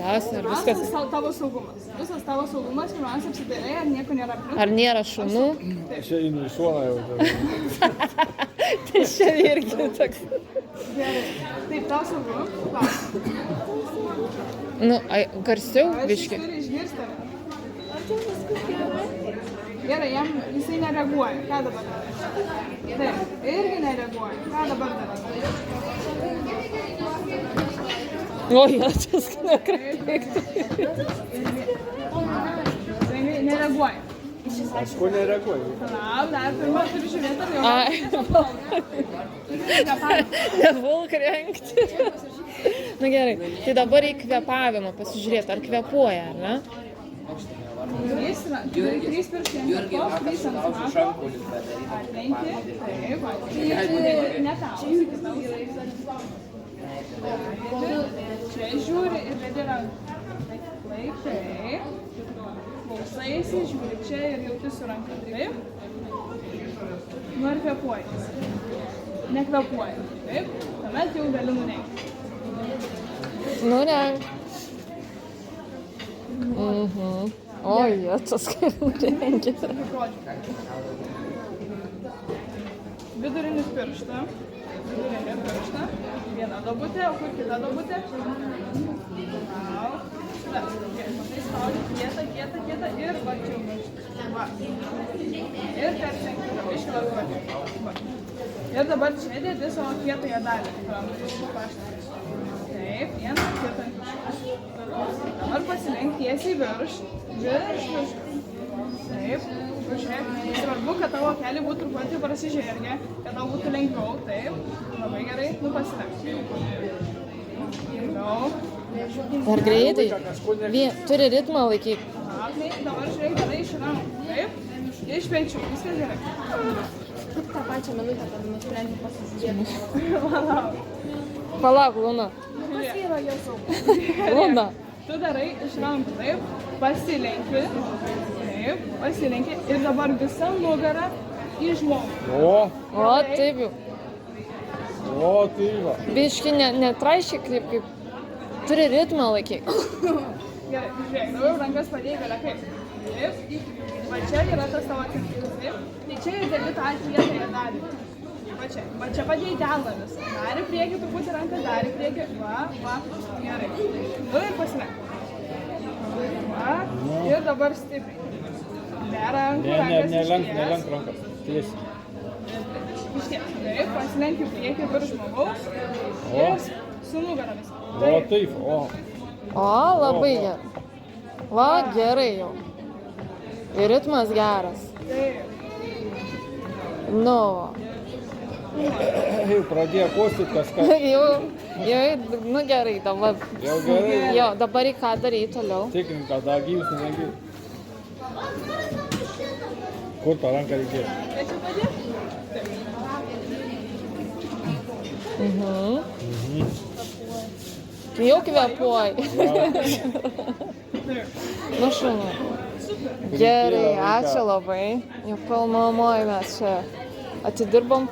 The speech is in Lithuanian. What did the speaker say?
svarbiausia, ar viskas. Pirmiausia, tavo saugumas. Visas tavo saugumas, pirmiausia, apsidairai, ar nieko nėra aplink. Ar nėra šunų? Aš einu į šoną jau. Tai čia irgi toks. Gerai. Taip, tau saugu. Nu, garsiau Jis biški. turi išgirsti. Gerai, jisai nereaguoja. Ką dabar darai? Taip, irgi nereaguoja. Ką dabar darai? Oi, ačiūs, nekratėktų. Nereaguoja. Aš ko nereaguoju? Palauk, dar pirmą turi žiūrėti, ar jau... Ai, nebulk rengti. Na gerai, tai dabar į kvėpavimą pasižiūrėti, ar kvėpuoja, ar ne? 3 pirštai ant kaktos, 3 ant smakro, atlenki, taip, atlenki, ne tau, čia žiūri ir vedi ranką, taip, klausaisi, žiūri čia ir jauti su ranka, taip, nu ir kvėpuoji, nekvėpuoji, taip, tuomet jau gali nuneikti. Nurenk. Oi, ačiūs, kaip nurenki. Vidurinis pirštą, viena dobutė, o kur kita dobutė? Matai, spaudži kietą ir varčiau. Ir persenkite, iškilą. Ir dabar čia dėdi savo kietąją dalį. Taip, vieną, kitą. Dabar pasilenk tiesiai virš. Taip, žiūrėk. Svarbu, kad tavo keliai būtų truputį prasižergę, kad tau būtų lengviau. Taip, labai gerai, nu pasilenk. Geriau. Ar greitai? Turi ritmą laikyk. Dabar žiūrėk, gerai iš rankų. Taip, iš pečių, viskas gerai. Tą pačią minutę, kad nusprendžiu pasižiūrėti. Palauk, Luna. Kas yra Jėzau? Luna. Tu darai iš rankų, taip, pasilenki ir dabar visa nugara į žmogų. O, taip jau. O, tai va. Biški netraiški kaip. Turi ritmą laikyk. Gerai, žiūrėk, dabar rankas padėjai galia kaip. Taip, va čia yra tas tavo centras, taip. Tai čia ir dėli tą kietąją dalį. Va čia padėjai delną visą. Dar į priekį truputį rankas, dar į priekį. Va, gerai. Nu ir pasilenk. Va, ir dabar stipriai. Ne rankų, rankas išties. Nelenk rankas. Tiesi. Išties. Taip, pasilenk į priekį virš žmogaus. Ir su nugara visą. O, taip, o. O, labai gerai. Va, gerai jau. Ir ritmas geras. Taip. Nu. Jau pradėjo kostyt kažką. Jau, nu gerai, dabar. Jau gerai. Jo, dabar į ką daryti toliau? Tikrink, kad dar gyvus nenegyvus. Kur tą ranką reikėjo? Čia padėk? Jau kvėpuoji. Nu šunu. Gerai, ačiū labai. Jau pilnumoj mes čia atidirbom.